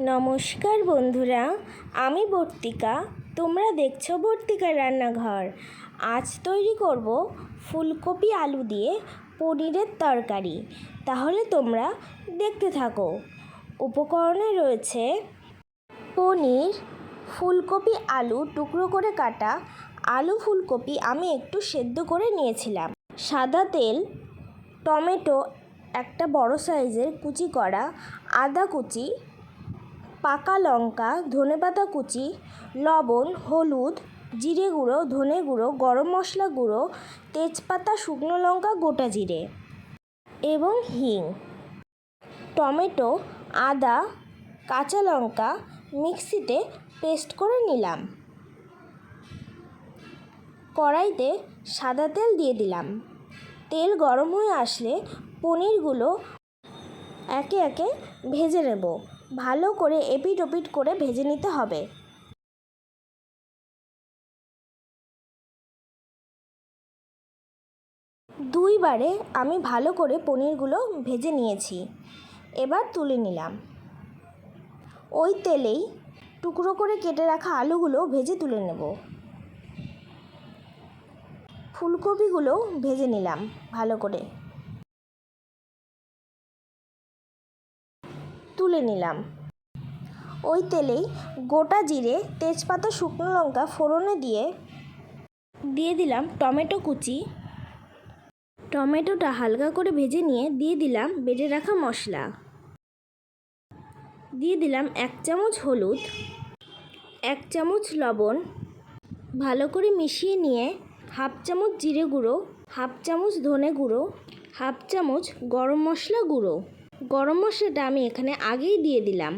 নমস্কার বন্ধুরা, আমি বর্তিকা। তোমরা দেখছো বর্তিকার রান্নাঘর। আজ তৈরি করব ফুলকপি আলু দিয়ে পনিরের তরকারি। তাহলে তোমরা দেখতে থাকো। উপকরণে রয়েছে পনির, ফুলকপি আলু টুকরো করে কাটা, আলু ফুলকপি আমি একটু সেদ্ধ করে নিয়েছিলাম, সাদা তেল, টমেটো একটা বড় সাইজের কুচি করা, আদা কুচি, পাকা লঙ্কা, ধনেপাতা কুচি, লবণ, হলুদ, জিরে গুঁড়ো, ধনে গুঁড়ো, গরম মশলা গুঁড়ো, তেজপাতা, শুকনো লঙ্কা, গোটা জিরে এবং হিং। টমেটো, আদা, কাঁচা লঙ্কা মিক্সিতে পেস্ট করে নিলাম। কড়াইতে সাদা তেল দিয়ে দিলাম। তেল গরম হয়ে আসলে পনিরগুলো একে একে ভেজে নেব। ভালো করে এপিট ওপিট করে ভেজে নিতে হবে। দুইবারে আমি ভালো করে পনিরগুলো ভেজে নিয়েছি। এবার তুলে নিলাম। ওই তেলেই টুকরো করে কেটে রাখা আলুগুলো ভেজে তুলে নেব। ফুলকপিগুলো ভেজে নিলাম ভালো করে, তুলে নিলাম। ওই তেলেই গোটা জিরে, তেজপাতা, শুকনো লঙ্কা ফোড়নে দিয়ে দিলাম টমেটো কুচি। টমেটোটা হালকা করে ভেজে নিয়ে দিয়ে দিলাম বেটে রাখা মশলা। দিয়ে দিলাম 1 চামচ হলুদ, 1 চামচ লবণ। ভালো করে মিশিয়ে নিয়ে 1/2 চামচ জিরে গুঁড়ো, 1/2 চামচ ধনে গুঁড়ো, 1/2 চামচ গরম মশলা গুঁড়ো। গরম মশলাটা আমি এখানে আগেই দিয়ে দিলাম।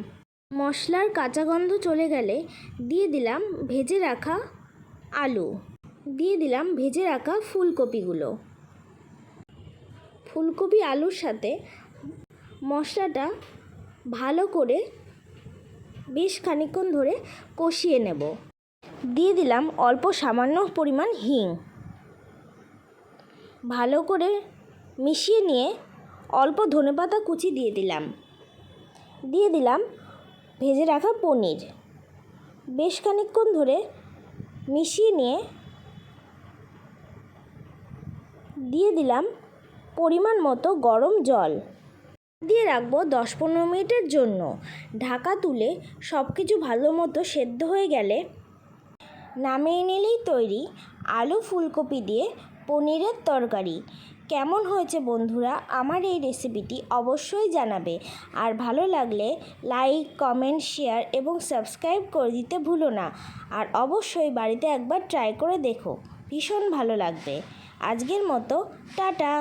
মশলার কাঁচা গন্ধ চলে গেলে দিয়ে দিলাম ভেজে রাখা আলু, দিয়ে দিলাম ভেজে রাখা ফুলকপিগুলো। ফুলকপি আলুর সাথে মশলাটা ভালো করে বেশ খানিকক্ষণ ধরে কষিয়ে নেব। দিয়ে দিলাম অল্প সামান্য পরিমাণ হিং। ভালো করে মিশিয়ে নিয়ে অল্প ধনেপাতা কুচি দিয়ে দিলাম। দিয়ে দিলাম ভেজে রাখা পনির। বেশ খানিকক্ষণ ধরে মিশিয়ে নিয়ে দিয়ে দিলাম পরিমাণ মতো গরম জল। দিয়ে রাখবো 10-15 মিনিটের জন্য। ঢাকা তুলে সব কিছু ভালো মতো সেদ্ধ হয়ে গেলে নামিয়ে নিলেই তৈরি আলু ফুলকপি দিয়ে পনিরের তরকারি। কেমন হয়েছে বন্ধুরা আমার এই রেসিপিটি অবশ্যই জানাবে। আর ভালো লাগলে লাইক, কমেন্ট, শেয়ার এবং সাবস্ক্রাইব করে দিতে ভুলো না। আর অবশ্যই বাড়িতে একবার ট্রাই করে দেখো, ভীষণ ভালো লাগবে। আজকের মতো টাটা।